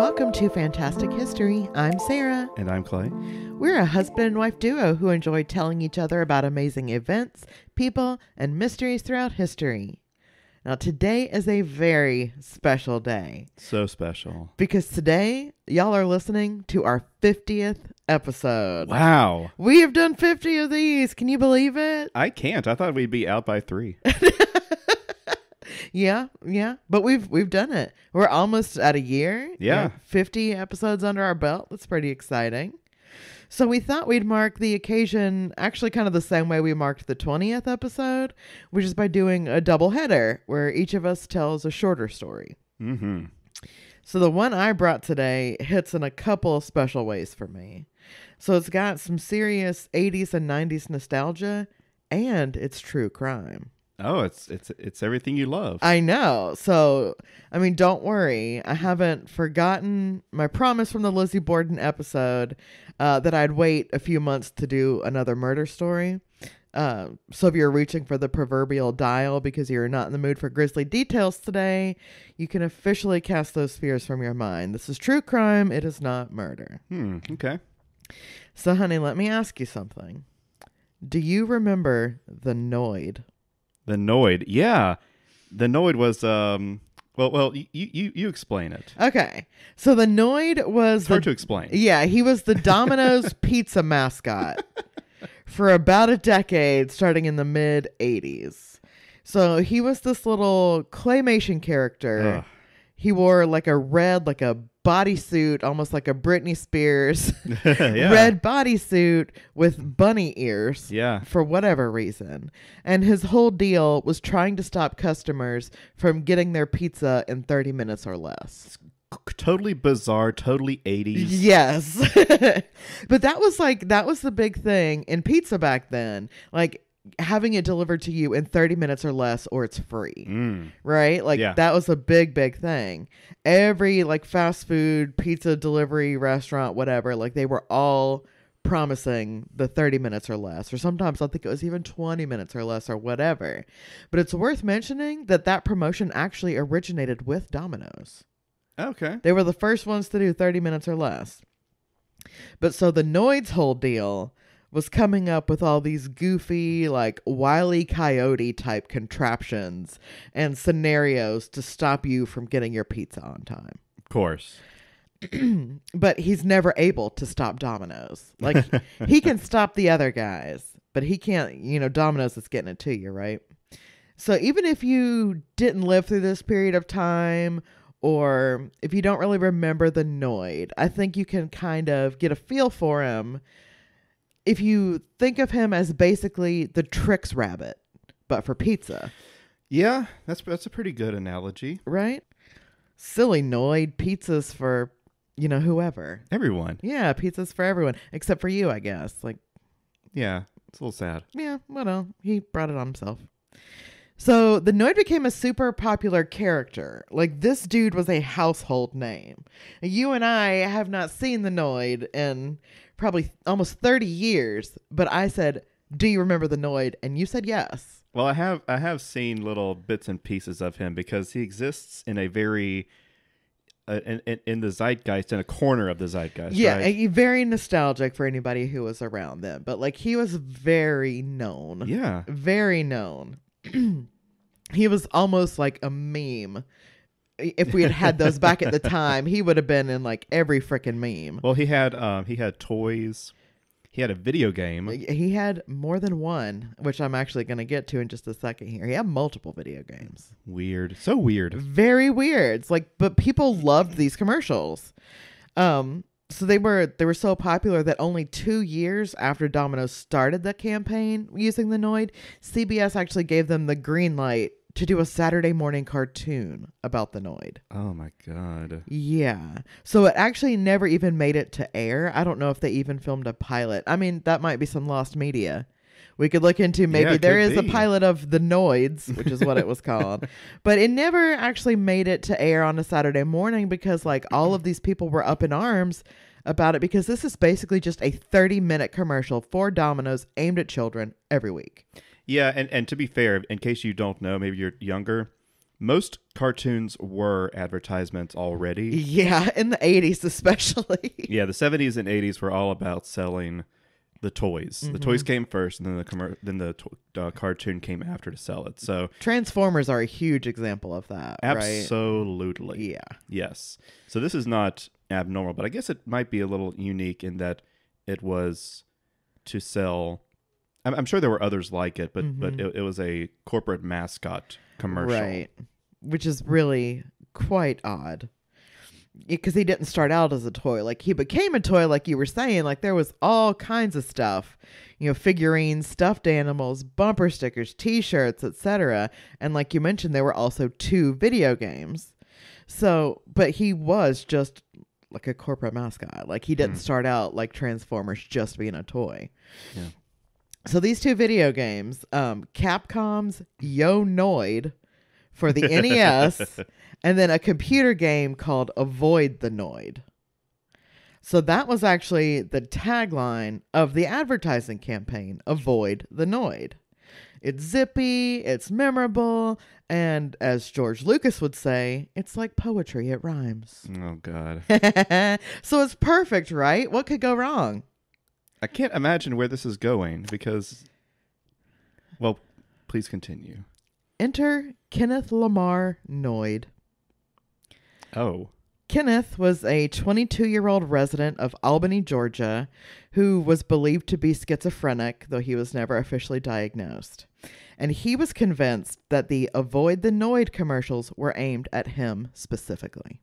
welcome to Fantastic History. I'm Sarah. And I'm Clay. We're a husband and wife duo who enjoy telling each other about amazing events, people, and mysteries throughout history. Now, today is a very special day. So special. Because today, y'all are listening to our 50th episode. Wow. We have done 50 of these. Can you believe it? I can't. I thought we'd be out by 3. Yeah. But we've done it. We're almost at a year. Yeah. 50 episodes under our belt. That's pretty exciting. So we thought we'd mark the occasion actually kind of the same way we marked the 20th episode, which is by doing a double header where each of us tells a shorter story. Mm-hmm. So the one I brought today hits in a couple of special ways for me. So it's got some serious 80s and 90s nostalgia, and it's true crime. Oh, it's everything you love. I know. So, I mean, don't worry. I haven't forgotten my promise from the Lizzie Borden episode that I'd wait a few months to do another murder story. So if you're reaching for the proverbial dial because you're not in the mood for grisly details today, you can officially cast those fears from your mind. This is true crime. It is not murder. Okay. So, honey, let me ask you something. Do you remember the Noid? The Noid, yeah. The Noid was, well, you explain it. Okay. So the Noid was... It's hard to explain. Yeah, he was the Domino's pizza mascot for about a decade, starting in the mid-'80s. So he was this little claymation character. Ugh. He wore like a bodysuit, almost like a Britney Spears Yeah. red bodysuit with bunny ears. Yeah. For whatever reason. And his whole deal was trying to stop customers from getting their pizza in 30 minutes or less. Totally bizarre, totally 80s. Yes. But that was the big thing in pizza back then. Like, having it delivered to you in 30 minutes or less, or it's free. Right? Like, yeah. That was a big thing. Every like fast food, pizza delivery restaurant, whatever, like they were all promising the 30 minutes or less, or sometimes I think it was even 20 minutes or less or whatever. But it's worth mentioning that promotion actually originated with Domino's. Okay. They were the first ones to do 30 minutes or less. But so the Noid's whole deal was coming up with all these goofy, like Wile E. Coyote type contraptions and scenarios to stop you from getting your pizza on time. Of course. But he's never able to stop Domino's. Like, he can stop the other guys, but he can't, Domino's is getting it to you, right? So even if you didn't live through this period of time, or if you don't really remember the Noid, I think you can kind of get a feel for him if you think of him as basically the Trix Rabbit, but for pizza. Yeah, that's a pretty good analogy. Right? Silly Noid, pizzas for, whoever. Everyone. Yeah, pizzas for everyone, except for you, I guess. Like, yeah, it's a little sad. Yeah, well, he brought it on himself. So the Noid became a super popular character. Like, this dude was a household name. You and I have not seen the Noid in probably almost 30 years, but I said, do you remember the Noid? And you said yes. Well, I have seen little bits and pieces of him because he exists in a very in the zeitgeist, in a corner of the zeitgeist. Yeah, right? Very nostalgic for anybody who was around then. But like, he was very known. Yeah, very known. He was almost like a meme. If we had those back at the time, he would have been in like every freaking meme. Well, he had toys. He had a video game. He had more than one, which I'm actually going to get to in just a second here. He had multiple video games. Weird. So weird. Very weird. It's like, but people loved these commercials. So they were so popular that only 2 years after Domino's started the campaign using the Noid, CBS actually gave them the green light to do a Saturday morning cartoon about the Noid. Oh my God. Yeah. So it actually never even made it to air. I don't know if they even filmed a pilot. I mean, that might be some lost media. We could look into maybe there is a pilot of the Noids, which is what it was called. But it never actually made it to air on a Saturday morning because like all of these people were up in arms about it, because this is basically just a 30-minute commercial for Domino's aimed at children every week. Yeah, and to be fair, in case you don't know, maybe you're younger, most cartoons were advertisements already. Yeah, in the 80s especially. Yeah, the 70s and 80s were all about selling the toys. The toys came first, and then the cartoon came after to sell it. So Transformers are a huge example of that, right? absolutely. Yeah. Yes. So this is not abnormal, but I guess it might be a little unique in that it was to sell. I'm sure there were others like it, but it was a corporate mascot commercial. Right. Which is really quite odd. Because he didn't start out as a toy. Like, he became a toy, like you were saying. Like, there was all kinds of stuff. You know, figurines, stuffed animals, bumper stickers, T-shirts, etc. And like you mentioned, there were also 2 video games. So, but he was just like a corporate mascot. Like, he didn't start out like Transformers just being a toy. Yeah. So these 2 video games, Capcom's Yo Noid for the NES, and then a computer game called Avoid the Noid. So that was actually the tagline of the advertising campaign, Avoid the Noid. It's zippy, it's memorable, and as George Lucas would say, it's like poetry, it rhymes. Oh, God. So it's perfect, right? What could go wrong? I can't imagine where this is going because, well, please continue. Enter Kenneth Lamar Noid. Oh. Kenneth was a 22-year-old resident of Albany, Georgia, who was believed to be schizophrenic, though he was never officially diagnosed. And he was convinced that the Avoid the Noid commercials were aimed at him specifically.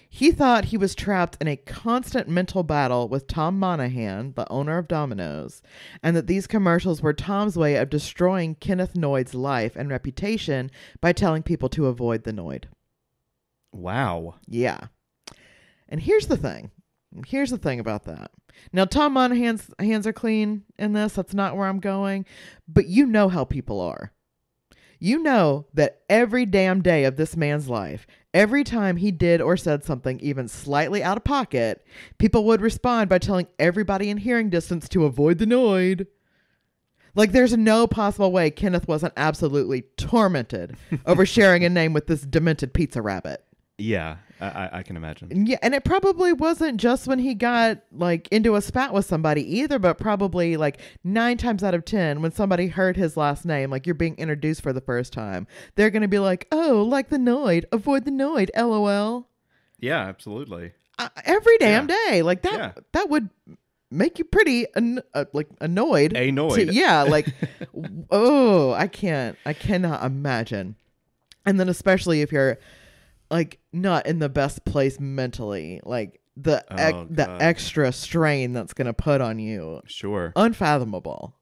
He thought he was trapped in a constant mental battle with Tom Monahan, the owner of Domino's, and that these commercials were Tom's way of destroying Kenneth Noid's life and reputation by telling people to avoid the Noid. Wow. Yeah. And here's the thing. Here's the thing about that. Now, Tom Monahan's hands are clean in this. That's not where I'm going. But you know how people are. You know that every damn day of this man's life, every time he did or said something even slightly out of pocket, people would respond by telling everybody in hearing distance to avoid the Noid. Like, there's no possible way Kenneth wasn't absolutely tormented over sharing a name with this demented pizza rabbit. Yeah, I can imagine. Yeah, and it probably wasn't just when he got, like, into a spat with somebody either, but probably, like, 9 times out of 10, when somebody heard his last name, like, you're being introduced for the first time, they're going to be like, oh, like the Noid, avoid the Noid, LOL. Yeah, absolutely. Every damn day. Like, that would make you pretty, like, annoyed. Annoyed. Yeah, like, oh, I cannot imagine. And then especially if you're, like, not in the best place mentally, like the extra strain that's going to put on you. Sure. Unfathomable.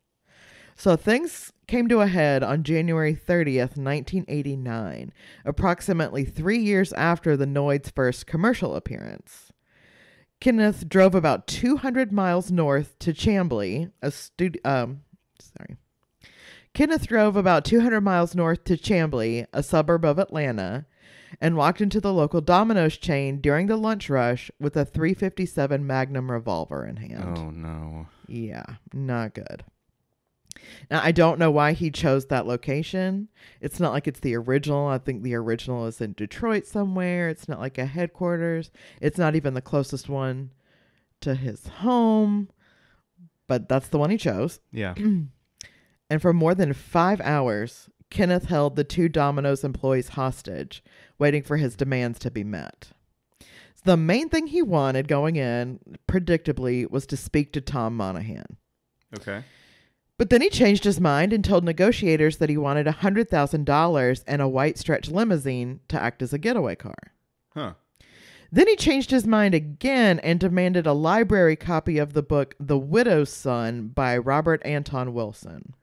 So things came to a head on January 30th, 1989, approximately 3 years after the Noid's first commercial appearance. Kenneth drove about 200 miles north to Chamblee, Kenneth drove about 200 miles north to Chamblee, a suburb of Atlanta, and walked into the local Domino's chain during the lunch rush with a .357 Magnum revolver in hand. Oh, no. Yeah, not good. Now, I don't know why he chose that location. It's not like it's the original. I think the original is in Detroit somewhere. It's not like a headquarters. It's not even the closest one to his home. But that's the one he chose. Yeah. And for more than 5 hours, Kenneth held the 2 Domino's employees hostage, waiting for his demands to be met. So the main thing he wanted going in, predictably, was to speak to Tom Monahan. Okay. But then he changed his mind and told negotiators that he wanted $100,000 and a white stretch limousine to act as a getaway car. Huh. Then he changed his mind again and demanded a library copy of the book The Widow's Son by Robert Anton Wilson.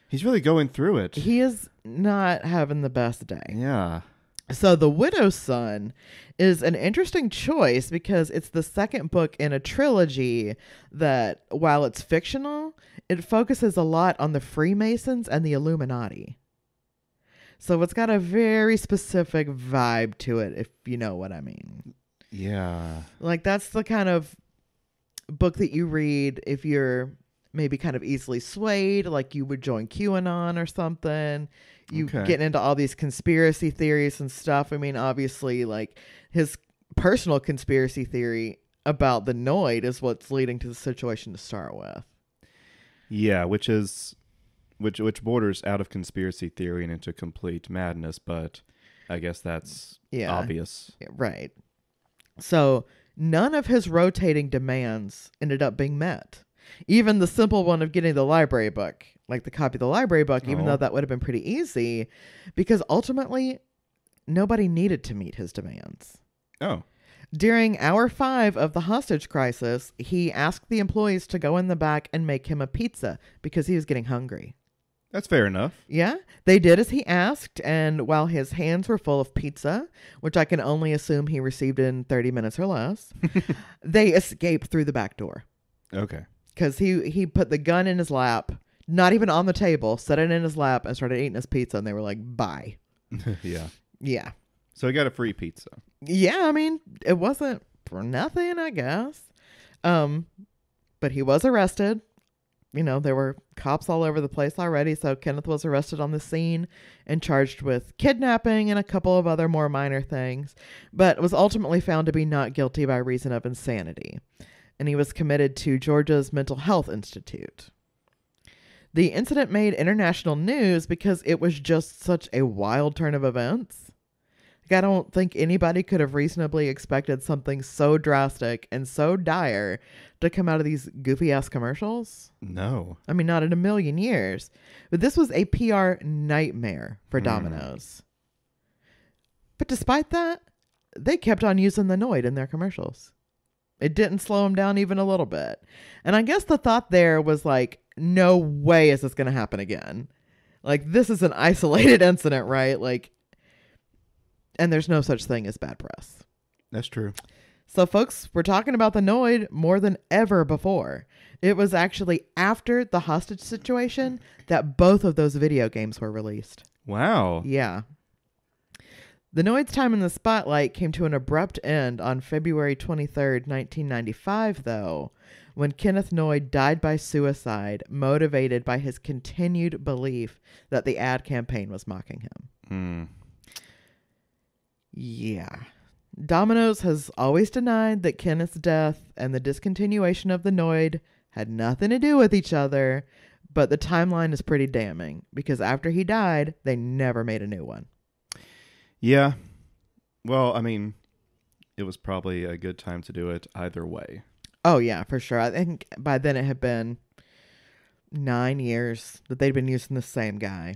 He's really going through it. He is not having the best day. Yeah. So The Widow's Son is an interesting choice because it's the second book in a trilogy that, while it's fictional, it focuses a lot on the Freemasons and the Illuminati. So it's got a very specific vibe to it, if you know what I mean. Yeah. Like, that's the kind of book that you read if you're maybe kind of easily swayed, like you would join QAnon or something. You Okay. getting into all these conspiracy theories and stuff. I mean, obviously, like his personal conspiracy theory about the Noid is what's leading to the situation to start with. Yeah, which borders out of conspiracy theory and into complete madness, but I guess that's obvious. Yeah, right. So none of his rotating demands ended up being met. Even the simple one of getting the library book, like the copy of the library book, even though that would have been pretty easy, because ultimately nobody needed to meet his demands. Oh. During hour 5 of the hostage crisis, he asked the employees to go in the back and make him a pizza because he was getting hungry. That's fair enough. Yeah, they did as he asked, and while his hands were full of pizza, which I can only assume he received in 30 minutes or less, they escaped through the back door. Okay. Because he put the gun in his lap, not even on the table, set it in his lap, and started eating his pizza, and they were like, bye. Yeah. Yeah. So he got a free pizza. Yeah, I mean, it wasn't for nothing, I guess. But he was arrested. You know, there were cops all over the place already, so Kenneth was arrested on the scene and charged with kidnapping and a couple of other more minor things, but was ultimately found to be not guilty by reason of insanity. And he was committed to Georgia's Mental Health Institute. The incident made international news because it was just such a wild turn of events. I don't think anybody could have reasonably expected something so drastic and so dire to come out of these goofy-ass commercials. No. I mean, not in a million years. But this was a PR nightmare for Domino's. But despite that, they kept on using the Noid in their commercials. It didn't slow them down even a little bit. And I guess the thought there was like, no way is this going to happen again. Like, this is an isolated incident, right? Like, and there's no such thing as bad press. That's true. So, folks, we're talking about the Noid more than ever before. It was actually after the hostage situation that both of those video games were released. Wow. Yeah. The Noid's time in the spotlight came to an abrupt end on February 23rd, 1995, though, when Kenneth Noid died by suicide, motivated by his continued belief that the ad campaign was mocking him. Yeah. Domino's has always denied that Kenneth's death and the discontinuation of the Noid had nothing to do with each other, but the timeline is pretty damning because after he died, they never made a new one. Yeah. Well, I mean, it was probably a good time to do it either way. Oh, yeah, for sure. I think by then it had been 9 years that they'd been using the same guy.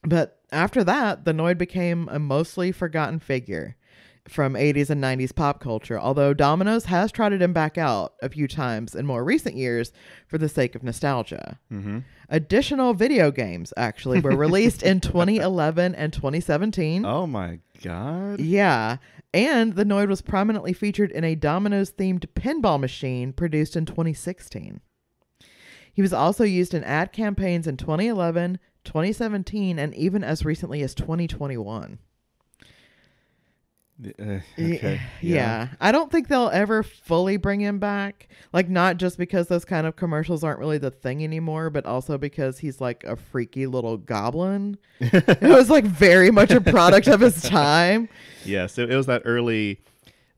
But after that, the Noid became a mostly forgotten figure from 80s and 90s pop culture, although Domino's has trotted him back out a few times in more recent years for the sake of nostalgia. Mm-hmm. Additional video games, actually, were released in 2011 and 2017. Oh, my God. Yeah. And the Noid was prominently featured in a Domino's-themed pinball machine produced in 2016. He was also used in ad campaigns in 2011, 2017, and even as recently as 2021. Okay. Yeah. I don't think they'll ever fully bring him back. Like, not just because those kind of commercials aren't really the thing anymore, but also because he's like a freaky little goblin. It was like very much a product of his time. Yes, it was that early,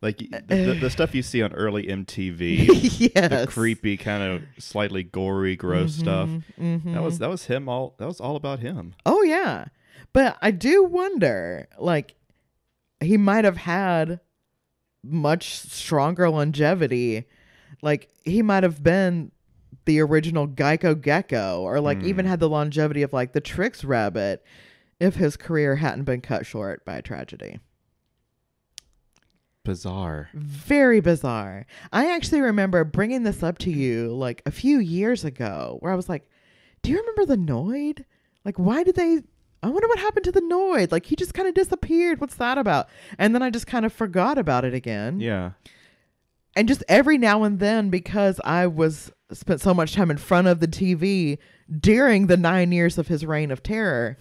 like the stuff you see on early MTV. Yes. The creepy, kind of slightly gory, gross stuff. Mm-hmm. That was him. That was all about him. Oh, yeah. But I do wonder, like, he might have had much stronger longevity. Like, he might have been the original Geico Gecko, or like even had the longevity of like the Trix Rabbit if his career hadn't been cut short by a tragedy. Bizarre. Very bizarre. I actually remember bringing this up to you like a few years ago where I was like, do you remember the Noid? Like, why did they... I wonder what happened to the Noid. Like, he just kind of disappeared. What's that about? And then I just kind of forgot about it again. Yeah. And just every now and then, because I spent so much time in front of the TV during the 9 years of his reign of terror,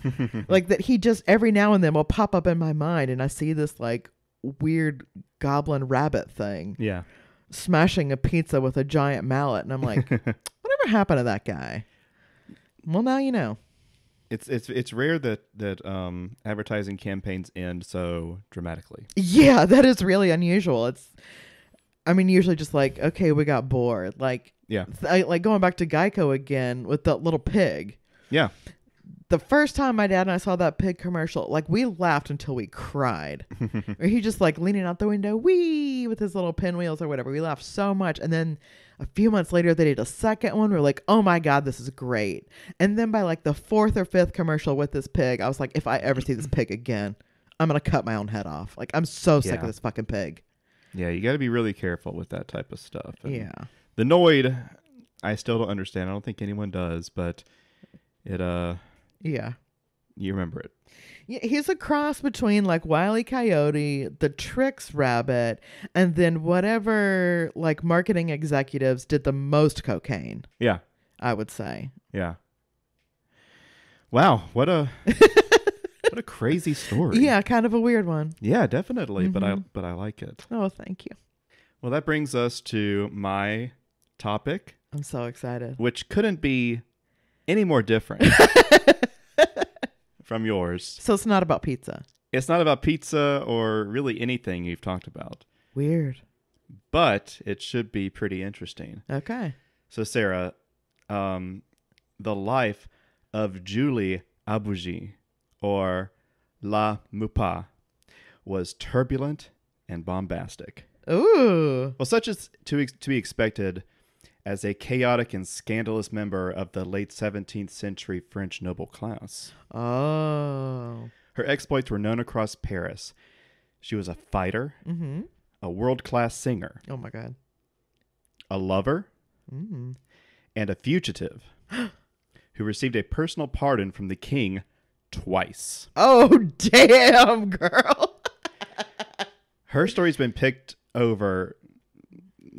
like that he just every now and then will pop up in my mind, and I see this like weird goblin rabbit thing. Yeah. Smashing a pizza with a giant mallet, and I'm like, whatever happened to that guy? Well, now you know. It's rare that advertising campaigns end so dramatically. Yeah, that is really unusual. Usually just like, okay, we got bored. Like, Yeah. Like going back to Geico again with the little pig. Yeah. The first time my dad and I saw that pig commercial, like we laughed until we cried. Or he just like leaning out the window, wee, with his little pinwheels or whatever. We laughed so much. And then a few months later, they did a second one. We're like, oh my God, this is great. And then by like the fourth or fifth commercial with this pig, I was like, if I ever see this pig again, I'm going to cut my own head off. Like, I'm so sick of this fucking pig. Yeah, you got to be really careful with that type of stuff. And yeah. The Noid, I still don't understand. I don't think anyone does, but it, yeah. You remember it. Yeah, he's a cross between like Wile E. Coyote, the Trix Rabbit, and then whatever like marketing executives did the most cocaine. Yeah. I would say. Yeah. Wow, what a what a crazy story. Yeah, kind of a weird one. Yeah, definitely, but I like it. Oh, thank you. Well, that brings us to my topic. I'm so excited. Which couldn't be any more different from yours. So it's not about pizza. It's not about pizza or really anything you've talked about. Weird. But it should be pretty interesting. Okay. So, Sarah, the life of Julie Abougie, or La Mupa, was turbulent and bombastic. Ooh. Well, such as to be expected as a chaotic and scandalous member of the late 17th century French noble class. Oh. Her exploits were known across Paris. She was a fighter, a world-class singer. Oh, my God. A lover, and a fugitive who received a personal pardon from the king twice. Oh, damn, girl. Her story's been picked over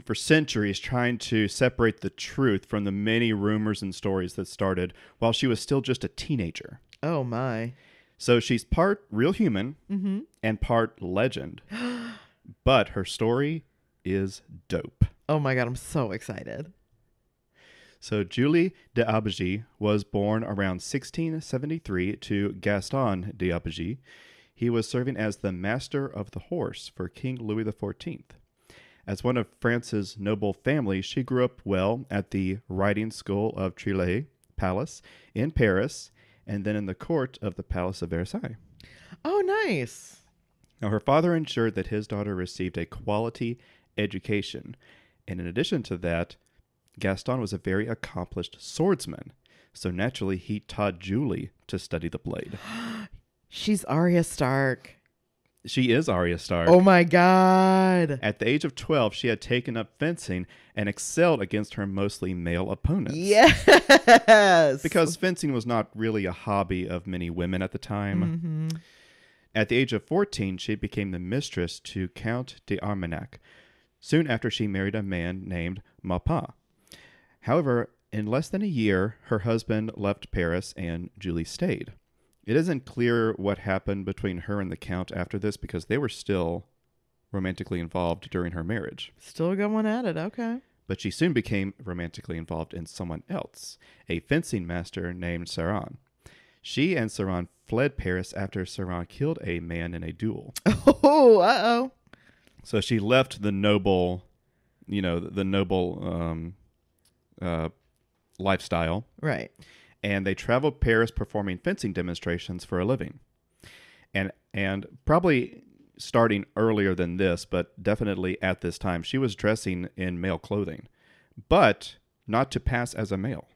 for centuries, trying to separate the truth from the many rumors and stories that started while she was still just a teenager. Oh, my. So she's part real human and part legend. But her story is dope. Oh, my God. I'm so excited. So Julie d'Aubigny was born around 1673 to Gaston d'Aubigny. He was serving as the master of the horse for King Louis XIV. As one of France's noble family, she grew up well at the riding school of Tuileries Palace in Paris, and then in the court of the Palace of Versailles. Oh, nice. Now, her father ensured that his daughter received a quality education. And in addition to that, Gaston was a very accomplished swordsman. So naturally, he taught Julie to study the blade. She's Arya Stark. She is Arya Stark. Oh, my God. At the age of 12, she had taken up fencing and excelled against her mostly male opponents. Yes. Because fencing was not really a hobby of many women at the time. At the age of 14, she became the mistress to Count d'Armagnac, soon after she married a man named Maupas. However, in less than a year, her husband left Paris and Julie stayed. It isn't clear what happened between her and the Count after this because they were still romantically involved during her marriage. Still going at it, okay. But she soon became romantically involved in someone else, a fencing master named Saran. She and Saran fled Paris after Saran killed a man in a duel. Oh, uh-oh. So she left the noble, the noble lifestyle. Right. And they traveled Paris performing fencing demonstrations for a living. And probably starting earlier than this, but definitely at this time, she was dressing in male clothing, but not to pass as a male.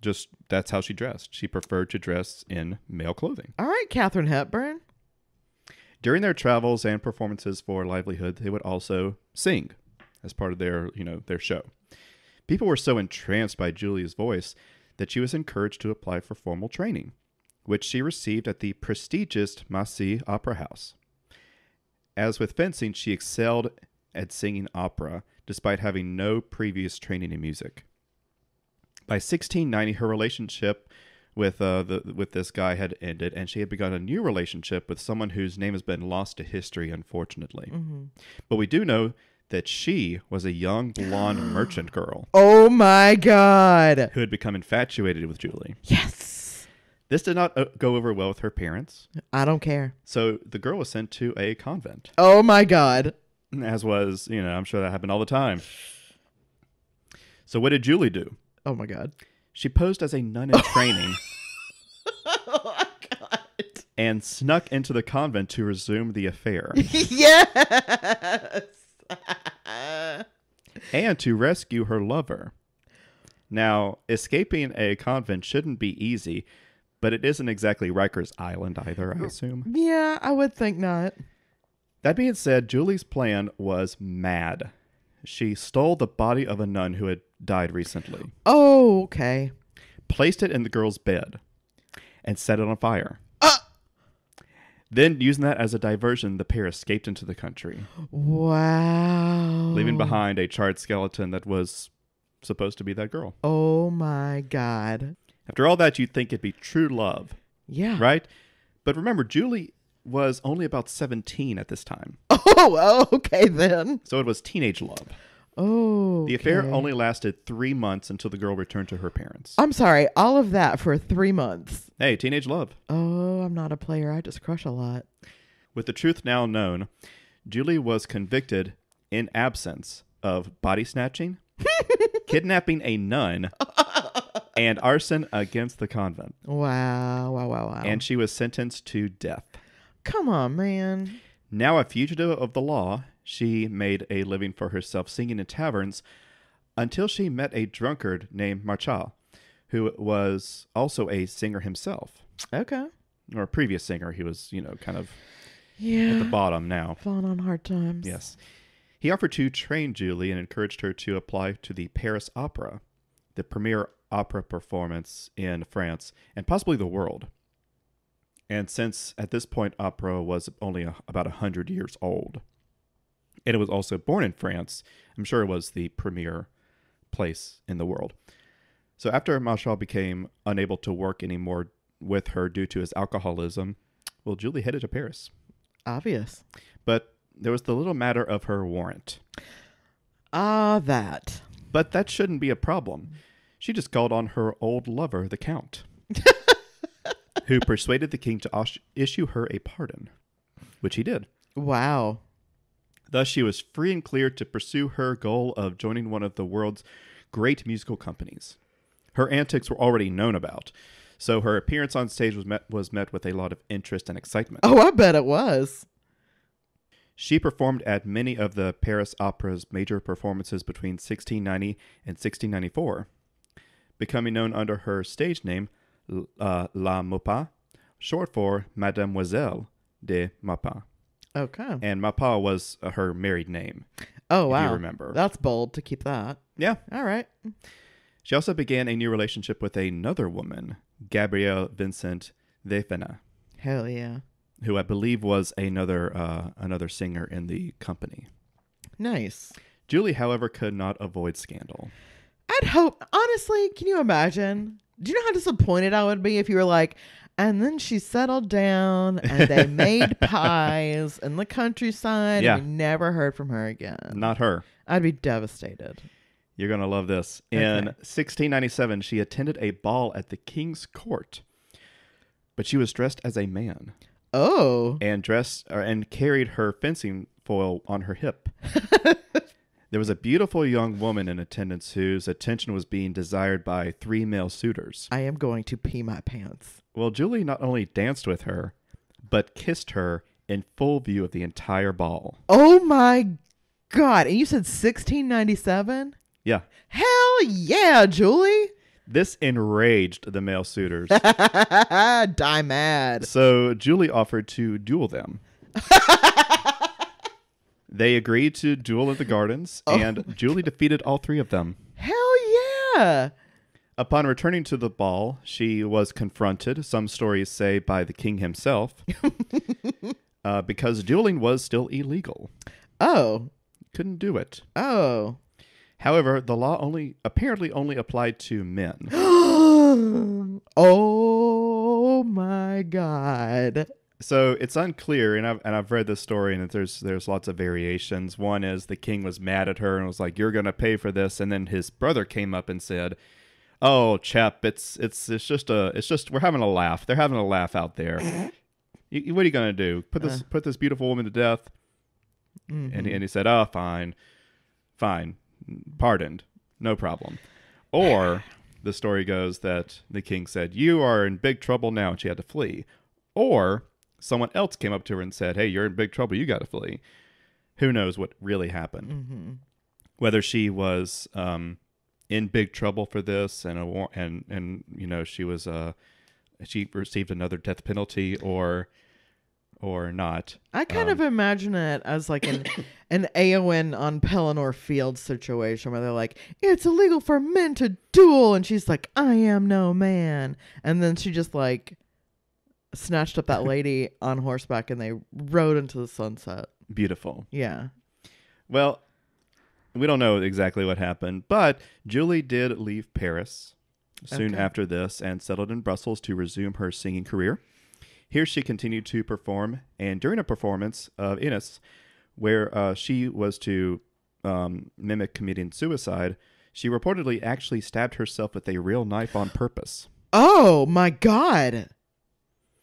Just that's how she dressed. She preferred to dress in male clothing. All right, Katharine Hepburn. During their travels and performances for livelihood, they would also sing as part of their show. People were so entranced by Julie's voice that she was encouraged to apply for formal training, which she received at the prestigious Massy Opera House. As with fencing, she excelled at singing opera, despite having no previous training in music. By 1690, her relationship with this guy had ended, and she had begun a new relationship with someone whose name has been lost to history, unfortunately. But we do know that she was a young blonde merchant girl Oh my God. who had become infatuated with Julie. Yes. This did not go over well with her parents, I don't care. so the girl was sent to a convent, Oh my God. as was, I'm sure that happened all the time. So what did Julie do? Oh my God. She posed as a nun in training Oh my God. and snuck into the convent to resume the affair Yes. and to rescue her lover. Now, escaping a convent shouldn't be easy, but it isn't exactly Rikers Island either, I assume. Yeah, I would think not. That being said, Julie's plan was mad. She stole the body of a nun who had died recently, Oh, okay. placed it in the girl's bed, and set it on fire. Then, using that as a diversion, the pair escaped into the country, Wow. leaving behind a charred skeleton that was supposed to be that girl. Oh my God. After all that, you'd think it'd be true love, Yeah. right? But remember, Julie was only about 17 at this time, Oh, okay then. so it was teenage love. Oh. The affair only lasted 3 months until the girl returned to her parents. I'm sorry. All of that for 3 months. Hey, teenage love. Oh, I'm not a player. I just crush a lot. With the truth now known, Julie was convicted in absence of body snatching, kidnapping a nun, and arson against the convent. Wow. Wow, wow, wow. And she was sentenced to death. Come on, man. Now a fugitive of the law, she made a living for herself singing in taverns until she met a drunkard named Marchal, who was also a singer himself. Okay. Or a previous singer. He was, kind of Yeah. at the bottom now. Falling on hard times. Yes. He offered to train Julie and encouraged her to apply to the Paris Opera, the premier opera performance in France and possibly the world. And since at this point opera was only about 100 years old, and it was also born in France, I'm sure it was the premier place in the world. So after Marchal became unable to work anymore with her due to his alcoholism, well, Julie headed to Paris. Obvious. But there was the little matter of her warrant. That. But that shouldn't be a problem. She just called on her old lover, the Count, who persuaded the king to issue her a pardon, which he did. Wow. Thus, she was free and clear to pursue her goal of joining one of the world's great musical companies. Her antics were already known about, so her appearance on stage was met with a lot of interest and excitement. Oh, I bet it was. She performed at many of the Paris Opera's major performances between 1690 and 1694, becoming known under her stage name, La Maupas, short for Mademoiselle de Maupas. Okay. And Maupas was her married name. Oh, wow. If you remember. That's bold to keep that. Yeah. All right. She also began a new relationship with another woman, Gabrielle Vincent Defena, Hell yeah. who I believe was another singer in the company. Nice. Julie, however, could not avoid scandal. I'd hope, honestly, can you imagine? Do you know how disappointed I would be if you were like, and then she settled down and they made pies in the countryside and we never heard from her again? Not her. I'd be devastated. You're going to love this. In 1697, she attended a ball at the king's court, but she was dressed as a man. Oh. And carried her fencing foil on her hip. There was a beautiful young woman in attendance whose attention was being desired by 3 male suitors. I am going to pee my pants. Well, Julie not only danced with her, but kissed her in full view of the entire ball. Oh my God. And you said 1697? Yeah. Hell yeah, Julie. This enraged the male suitors. Die mad. So Julie offered to duel them. They agreed to duel in the gardens, and Julie defeated all 3 of them. Hell yeah. Upon returning to the ball, she was confronted, some stories say, by the king himself, because dueling was still illegal. Oh. Couldn't do it. Oh. However, the law apparently only applied to men. Oh my God. So it's unclear, and I've read this story, and there's lots of variations. One is the king was mad at her and was like, "You're gonna pay for this," and then his brother came up and said, "Oh, chap, it's just we're having a laugh. They're having a laugh out there. What are you gonna do? Put this beautiful woman to death?" And he said, "Oh, fine, pardoned, no problem." Or the story goes that the king said, "You are in big trouble now," and she had to flee. Or someone else came up to her and said, "Hey, you're in big trouble. You got to flee." Who knows what really happened? Whether she was in big trouble for this, and you know, she received another death penalty, or not. I kind of imagine it as like an Aowen on Pelennor Field situation where they're like, "It's illegal for men to duel," and she's like, "I am no man," and then she just like snatched up that lady on horseback and they rode into the sunset. Beautiful. Yeah. Well, we don't know exactly what happened, but Julie did leave Paris soon after this and settled in Brussels to resume her singing career. Here she continued to perform, and during a performance of Innis, where she was to mimic committing suicide, she reportedly actually stabbed herself with a real knife on purpose. Oh, my God.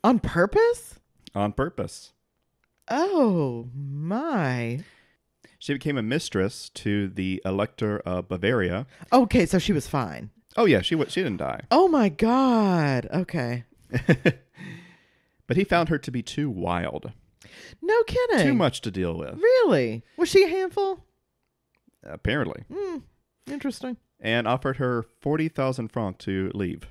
On purpose? On purpose. Oh, my. She became a mistress to the Elector of Bavaria. Okay, so she was fine. Oh, yeah, she didn't die. Oh, my God. Okay. But he found her to be too wild. No kidding. Too much to deal with. Really? Was she a handful? Apparently. Interesting. And offered her 40,000 francs to leave.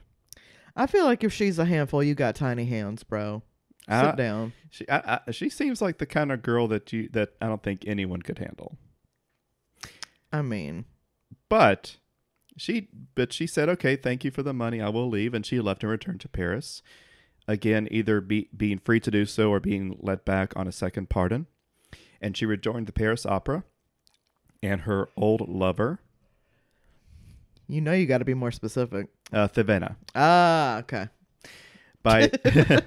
I feel like if she's a handful, you got tiny hands, bro. Sit down. She seems like the kind of girl that I don't think anyone could handle. I mean, but she said, "Okay, thank you for the money. I will leave," and she left and returned to Paris. Again, either being free to do so or being let back on a second pardon. And she rejoined the Paris Opera and her old lover. You know, you got to be more specific. Thévenin. Ah, okay.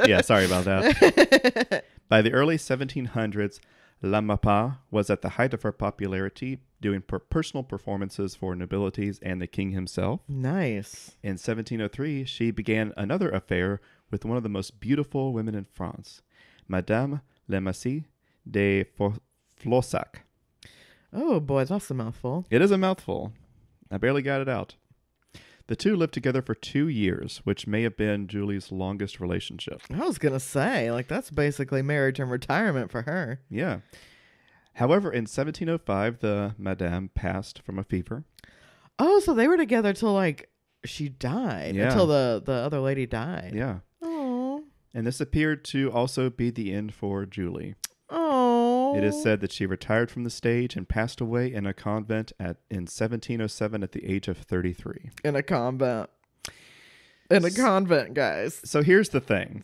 Yeah, sorry about that. By the early 1700s, La Mappa was at the height of her popularity, doing personal performances for nobilities and the king himself. Nice. In 1703, she began another affair with one of the most beautiful women in France, Madame Le Massy de Flossac. Oh, boy, that's a mouthful. It is a mouthful. I barely got it out. The two lived together for 2 years, which may have been Julie's longest relationship. I was going to say, like, that's basically marriage and retirement for her. Yeah. However, in 1705, the Madame passed from a fever. Oh, so they were together till, like, she died. Yeah. Until the other lady died. Yeah. Oh. And this appeared to also be the end for Julie. Oh. It is said that she retired from the stage and passed away in a convent in 1707 at the age of 33. In a convent. In a convent, guys. So here's the thing.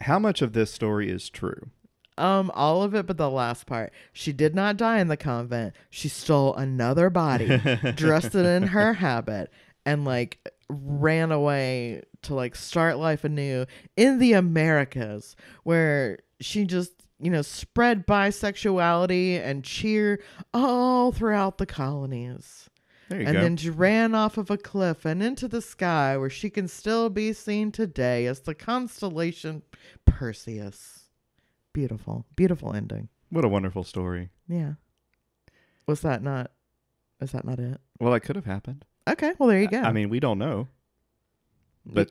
How much of this story is true? All of it but the last part. She did not die in the convent. She stole another body, dressed it in her habit, and like ran away to like start life anew in the Americas, where she just, you know, spread bisexuality and cheer all throughout the colonies. There you and go. then she ran off of a cliff and into the sky, where she can still be seen today as the constellation Perseus. Beautiful, beautiful ending. What a wonderful story. Yeah. Is that not it? Well, it could have happened. Okay, well there you go. I mean, we don't know. But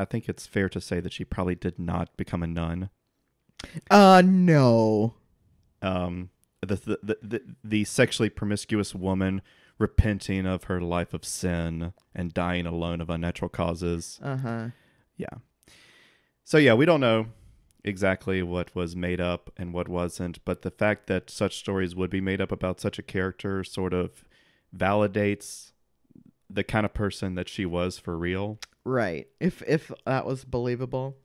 I think it's fair to say that she probably did not become a nun. No. The sexually promiscuous woman repenting of her life of sin and dying alone of unnatural causes. Uh-huh. Yeah. So yeah, we don't know exactly what was made up and what wasn't, but the fact that such stories would be made up about such a character sort of validates the kind of person that she was for real. Right. If that was believable.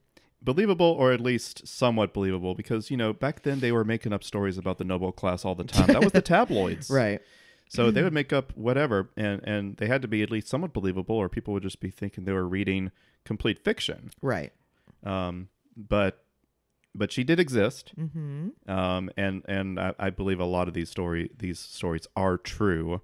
Believable, or at least somewhat believable, because, you know, back then they were making up stories about the noble class all the time. That was the tabloids. Right. So they would make up whatever, and they had to be at least somewhat believable, or people would just be thinking they were reading complete fiction. Right. but she did exist. Mm-hmm. And I believe a lot of these stories are true.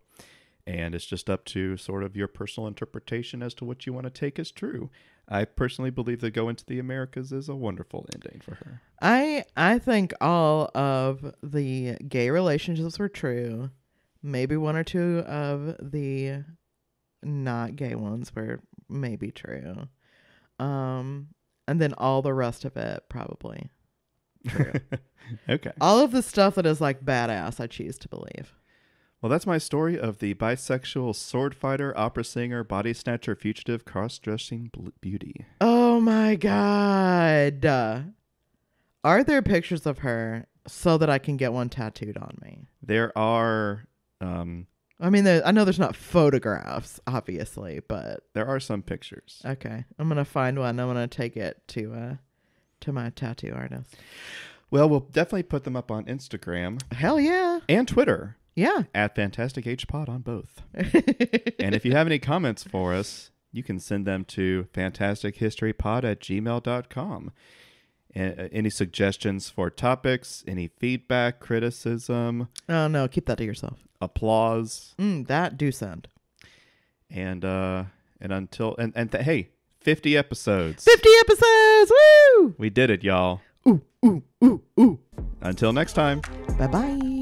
And it's just up to sort of your personal interpretation as to what you want to take as true. I personally believe that Go Into the Americas is a wonderful ending for her. I think all of the gay relationships were true. Maybe one or two of the not gay ones were maybe true. And then all the rest of it probably true. Okay. All of the stuff that is like badass, I choose to believe. Well, that's my story of the bisexual sword fighter, opera singer, body snatcher, fugitive, cross-dressing beauty. Oh my God. Are there pictures of her so that I can get one tattooed on me? There are... I mean, I know there's not photographs, obviously, but... There are some pictures. Okay. I'm going to find one. I'm going to take it to my tattoo artist. Well, we'll definitely put them up on Instagram. Hell yeah. And Twitter. Yeah. At Fantastic H Pod on both. And if you have any comments for us, you can send them to fantastichistorypod@gmail.com. Any suggestions for topics, any feedback, criticism? Oh, no. Keep that to yourself. Applause. That do send. And until... hey, 50 episodes. 50 episodes! Woo! We did it, y'all. Ooh, ooh, ooh, ooh. Until next time. Bye-bye.